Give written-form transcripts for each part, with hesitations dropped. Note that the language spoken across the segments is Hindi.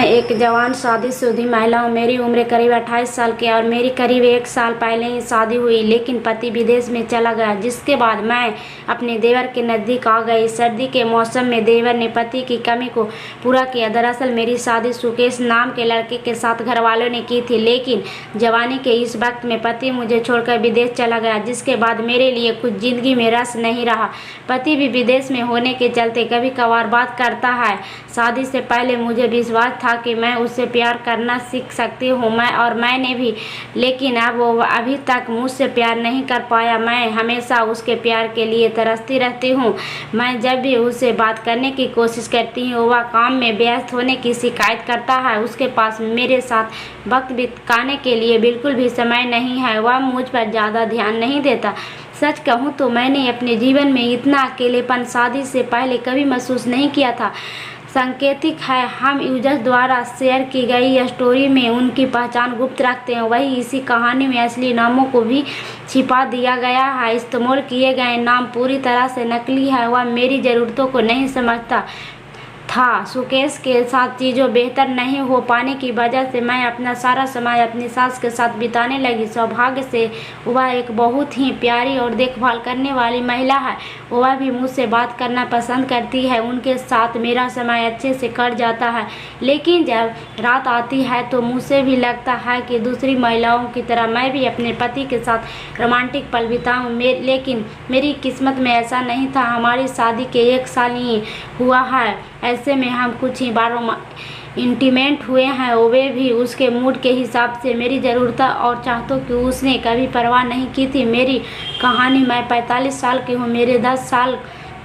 एक जवान शादीशुदा महिला हूँ। मेरी उम्र करीब 28 साल की है और मेरी करीब 1 साल पहले ही शादी हुई, लेकिन पति विदेश में चला गया, जिसके बाद मैं अपने देवर के नज़दीक आ गई। सर्दी के मौसम में देवर ने पति की कमी को पूरा किया। दरअसल मेरी शादी सुकेश नाम के लड़के के साथ घर वालों ने की थी, लेकिन जवानी के इस वक्त में पति मुझे छोड़कर विदेश चला गया, जिसके बाद मेरे लिए कुछ ज़िंदगी में रस नहीं रहा। पति भी विदेश में होने के चलते कभी कभार बात करता है। शादी से पहले मुझे विश्वास था कि मैं उससे प्यार करना सीख सकती हूँ, मैंने भी, लेकिन अब वो अभी तक मुझसे प्यार नहीं कर पाया। मैं हमेशा उसके प्यार के लिए तरसती रहती हूँ। मैं जब भी उससे बात करने की कोशिश करती हूँ, वह काम में व्यस्त होने की शिकायत करता है। उसके पास मेरे साथ वक्त बिताने के लिए बिल्कुल भी समय नहीं है। वह मुझ पर ज़्यादा ध्यान नहीं देता। सच कहूँ तो मैंने अपने जीवन में इतना अकेलेपन शादी से पहले कभी महसूस नहीं किया था। सांकेतिक है, हम यूजर्स द्वारा शेयर की गई स्टोरी में उनकी पहचान गुप्त रखते हैं, वही इसी कहानी में असली नामों को भी छिपा दिया गया है। इस्तेमाल किए गए नाम पूरी तरह से नकली है। वह मेरी ज़रूरतों को नहीं समझता था। सुकेश के साथ चीज़ों बेहतर नहीं हो पाने की वजह से मैं अपना सारा समय अपनी सास के साथ बिताने लगी। सौभाग्य से वह एक बहुत ही प्यारी और देखभाल करने वाली महिला है। वह भी मुझसे बात करना पसंद करती है। उनके साथ मेरा समय अच्छे से कट जाता है, लेकिन जब रात आती है तो मुझे भी लगता है कि दूसरी महिलाओं की तरह मैं भी अपने पति के साथ रोमांटिक पल बिताऊं। लेकिन मेरी किस्मत में ऐसा नहीं था। हमारी शादी के 1 साल ही हुआ है। ऐसे में हम कुछ ही बार इंटीमेट हुए हैं। वे भी उसके मूड के हिसाब से मेरी ज़रूरत और चाहतों की उसने कभी परवाह नहीं की थी। मेरी कहानी, मैं 45 साल की हूँ। मेरे 10 साल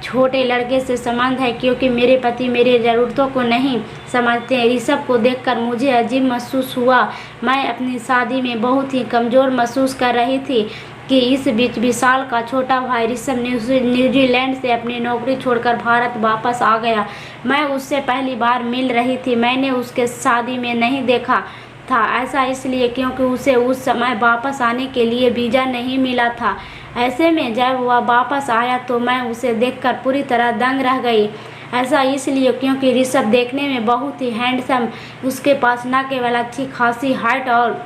छोटे लड़के से संबंध है, क्योंकि मेरे पति मेरी ज़रूरतों को नहीं समझते हैं। ऋषभ को देखकर मुझे अजीब महसूस हुआ। मैं अपनी शादी में बहुत ही कमज़ोर महसूस कर रही थी कि इस बीच विशाल का छोटा भाई ऋषभ न्यूजीलैंड से अपनी नौकरी छोड़कर भारत वापस आ गया। मैं उससे पहली बार मिल रही थी। मैंने उसके शादी में नहीं देखा था। ऐसा इसलिए क्योंकि उसे उस समय वापस आने के लिए वीज़ा नहीं मिला था। ऐसे में जब वह वापस आया तो मैं उसे देखकर पूरी तरह दंग रह गई। ऐसा इसलिए क्योंकि ऋषभ देखने में बहुत ही हैंडसम, उसके पास न केवल अच्छी खासी हाइट और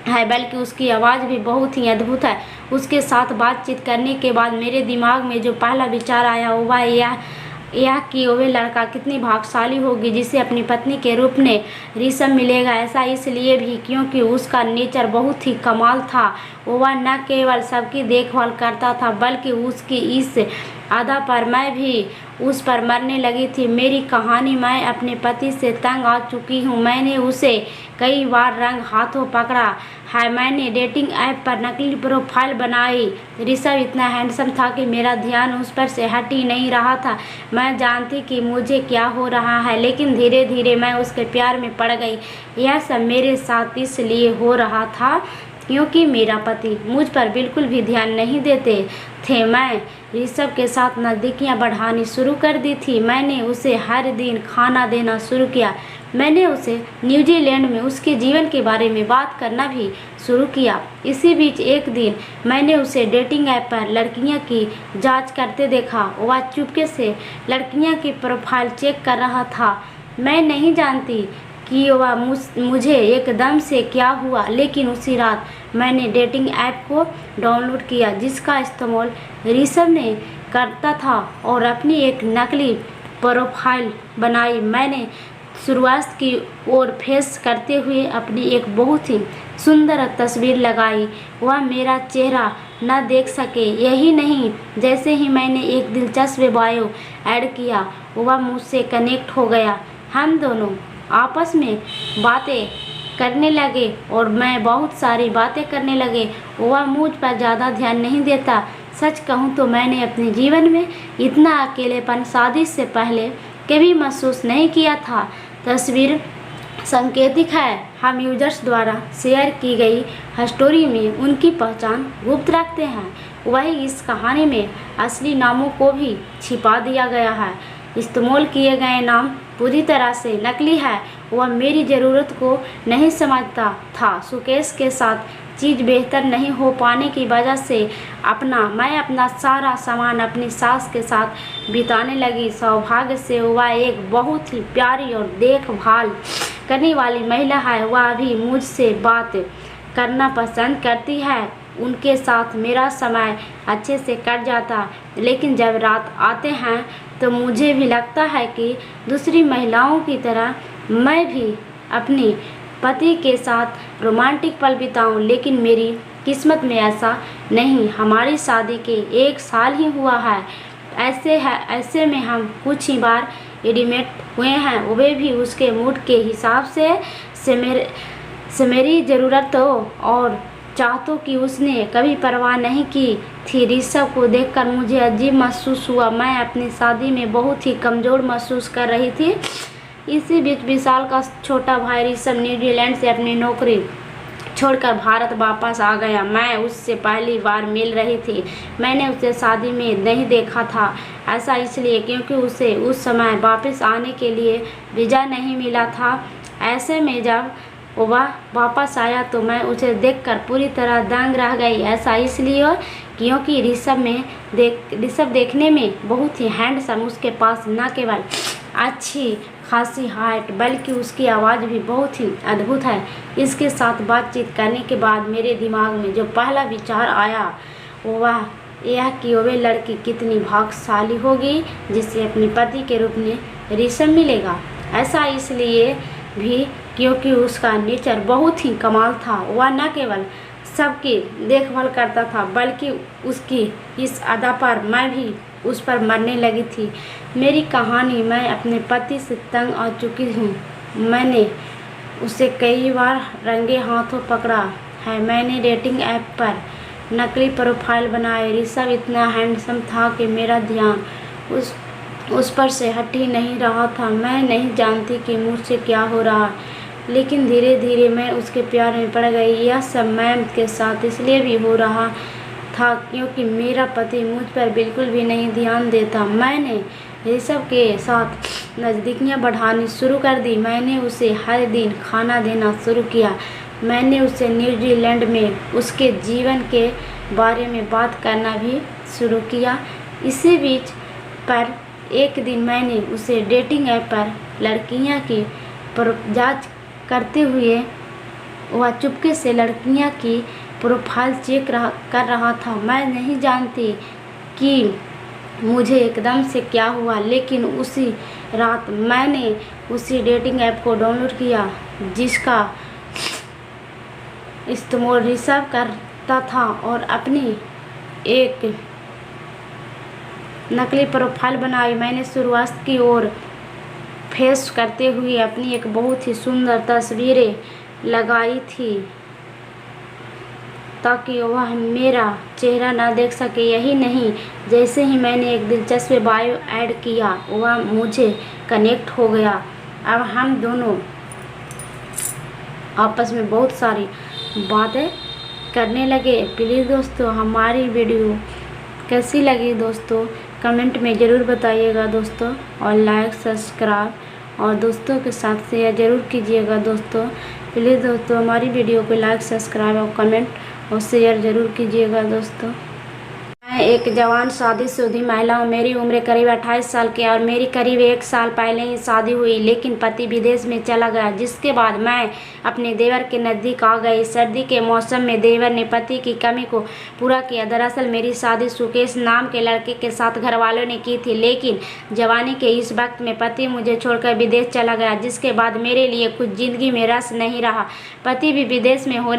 है, बल्कि उसकी आवाज़ भी बहुत ही अद्भुत है। उसके साथ बातचीत करने के बाद मेरे दिमाग में जो पहला विचार आया वह यह कि वह लड़का कितनी भाग्यशाली होगी जिसे अपनी पत्नी के रूप में ऋषभ मिलेगा। ऐसा इसलिए भी क्योंकि उसका नेचर बहुत ही कमाल था। वह न केवल सबकी देखभाल करता था, बल्कि उसकी इस अदा पर मैं भी उस पर मरने लगी थी। मेरी कहानी, मैं अपने पति से तंग आ चुकी हूँ। मैंने उसे कई बार रंग हाथों पकड़ा है। मैंने डेटिंग ऐप पर नकली प्रोफाइल बनाई। ऋषभ इतना हैंडसम था कि मेरा ध्यान उस पर से हट ही नहीं रहा था। मैं जानती कि मुझे क्या हो रहा है, लेकिन धीरे धीरे मैं उसके प्यार में पड़ गई। यह सब मेरे साथ इसलिए हो रहा था क्योंकि मेरा पति मुझ पर बिल्कुल भी ध्यान नहीं देते थे। मैं ऋषभ के साथ नज़दीकियाँ बढ़ानी शुरू कर दी थी। मैंने उसे हर दिन खाना देना शुरू किया। मैंने उसे न्यूजीलैंड में उसके जीवन के बारे में बात करना भी शुरू किया। इसी बीच एक दिन मैंने उसे डेटिंग ऐप पर लड़कियां की जांच करते देखा। वह चुपके से लड़कियां की प्रोफाइल चेक कर रहा था। मैं नहीं जानती कि वह मुझे एकदम से क्या हुआ, लेकिन उसी रात मैंने डेटिंग ऐप को डाउनलोड किया जिसका इस्तेमाल ऋषभ ने करता था और अपनी एक नकली प्रोफाइल बनाई। मैंने शुरुआत की और फेस करते हुए अपनी एक बहुत ही सुंदर तस्वीर लगाई। वह मेरा चेहरा न देख सके। यही नहीं, जैसे ही मैंने एक दिलचस्प बायो ऐड किया, वह मुझसे कनेक्ट हो गया। हम दोनों आपस में बातें करने लगे और मैं बहुत सारी बातें करने लगे। वह मुझ पर ज़्यादा ध्यान नहीं देता। सच कहूँ तो मैंने अपने जीवन में इतना अकेलेपन शादी से पहले कभी महसूस नहीं किया था। तस्वीर सांकेतिक है, हम यूजर्स द्वारा शेयर की गई स्टोरी में उनकी पहचान गुप्त रखते हैं, वही इस कहानी में असली नामों को भी छिपा दिया गया है। इस्तेमाल किए गए नाम पूरी तरह से नकली है। वह मेरी ज़रूरत को नहीं समझता था। सुकेश के साथ चीज़ बेहतर नहीं हो पाने की वजह से मैं अपना सारा सामान अपनी सास के साथ बिताने लगी। सौभाग्य से वह एक बहुत ही प्यारी और देखभाल करने वाली महिला है वह भी मुझसे बात करना पसंद करती है। उनके साथ मेरा समय अच्छे से कट जाता, लेकिन जब रात आते हैं तो मुझे भी लगता है कि दूसरी महिलाओं की तरह मैं भी अपने पति के साथ रोमांटिक पल बिताऊं, लेकिन मेरी किस्मत में ऐसा नहीं। हमारी शादी के 1 साल ही हुआ है। ऐसे में हम कुछ ही बार इंटीमेट हुए हैं, वे भी उसके मूड के हिसाब से मेरी ज़रूरतों और चाहतों की उसने कभी परवाह नहीं की थी। ऋषभ को देखकर मुझे अजीब महसूस हुआ। मैं अपनी शादी में बहुत ही कमज़ोर महसूस कर रही थी। इसी बीच विशाल का छोटा भाई ऋषभ न्यूजीलैंड से अपनी नौकरी छोड़कर भारत वापस आ गया। मैं उससे पहली बार मिल रही थी। मैंने उसे शादी में नहीं देखा था। ऐसा इसलिए क्योंकि उसे उस समय वापस आने के लिए वीज़ा नहीं मिला था। ऐसे में जब वह वापस आया तो मैं उसे देखकर पूरी तरह दंग रह गई। ऐसा इसलिए क्योंकि ऋषभ देखने में बहुत ही हैंडसम, उसके पास न केवल अच्छी खासी हाइट बल्कि उसकी आवाज़ भी बहुत ही अद्भुत है। इसके साथ बातचीत करने के बाद मेरे दिमाग में जो पहला विचार आया वह यह कि वह लड़की कितनी भाग्यशाली होगी जिसे अपने पति के रूप में ऋषभ मिलेगा। ऐसा इसलिए भी क्योंकि उसका नेचर बहुत ही कमाल था। वह न केवल सबकी देखभाल करता था बल्कि उसकी इस अदा पर मैं भी उस पर मरने लगी थी। मेरी कहानी, मैं अपने पति से तंग आ चुकी हूँ। मैंने उसे कई बार रंगे हाथों पकड़ा है। मैंने डेटिंग ऐप पर नकली प्रोफाइल बनाए। ऋषभ इतना हैंडसम था कि मेरा ध्यान उस पर से हट ही नहीं रहा था। मैं नहीं जानती कि मुझसे क्या हो रहा, लेकिन धीरे धीरे मैं उसके प्यार में पड़ गई। यह सब मैम के साथ इसलिए भी हो रहा था क्योंकि मेरा पति मुझ पर बिल्कुल भी नहीं ध्यान देता। मैंने ऋषभ के साथ नज़दीकियाँ बढ़ानी शुरू कर दी। मैंने उसे हर दिन खाना देना शुरू किया। मैंने उसे न्यूजीलैंड में उसके जीवन के बारे में बात करना भी शुरू किया। इसी बीच पर एक दिन मैंने उसे डेटिंग ऐप पर लड़कियां की जांच करते हुए वह चुपके से लड़कियां की प्रोफाइल चेक कर रहा था। मैं नहीं जानती कि मुझे एकदम से क्या हुआ, लेकिन उसी रात मैंने उसी डेटिंग ऐप को डाउनलोड किया जिसका इस्तेमाल ऋषभ करता था और अपनी एक नकली प्रोफाइल बनाई। मैंने शुरुआत की और फेस करते हुए अपनी एक बहुत ही सुंदर तस्वीरें लगाई थी ताकि वह मेरा चेहरा ना देख सके। यही नहीं, जैसे ही मैंने एक दिलचस्प बायो ऐड किया वह मुझे कनेक्ट हो गया। अब हम दोनों आपस में बहुत सारी बातें करने लगे। प्लीज़ दोस्तों, हमारी वीडियो कैसी लगी दोस्तों कमेंट में ज़रूर बताइएगा दोस्तों, और लाइक सब्सक्राइब और दोस्तों के साथ शेयर ज़रूर कीजिएगा दोस्तों। प्लीज़ दोस्तों हमारी वीडियो को लाइक सब्सक्राइब और कमेंट और शेयर ज़रूर कीजिएगा दोस्तों। मैं एक जवान शादीशुदा महिला हूँ। मेरी उम्र करीब 28 साल की है और मेरी करीब 1 साल पहले ही शादी हुई, लेकिन पति विदेश में चला गया, जिसके बाद मैं अपने देवर के नज़दीक आ गई। सर्दी के मौसम में देवर ने पति की कमी को पूरा किया। दरअसल मेरी शादी सुकेश नाम के लड़के के साथ घरवालों ने की थी, लेकिन जवानी के इस वक्त में पति मुझे छोड़कर विदेश चला गया, जिसके बाद मेरे लिए कुछ ज़िंदगी में रस नहीं रहा। पति भी विदेश में होने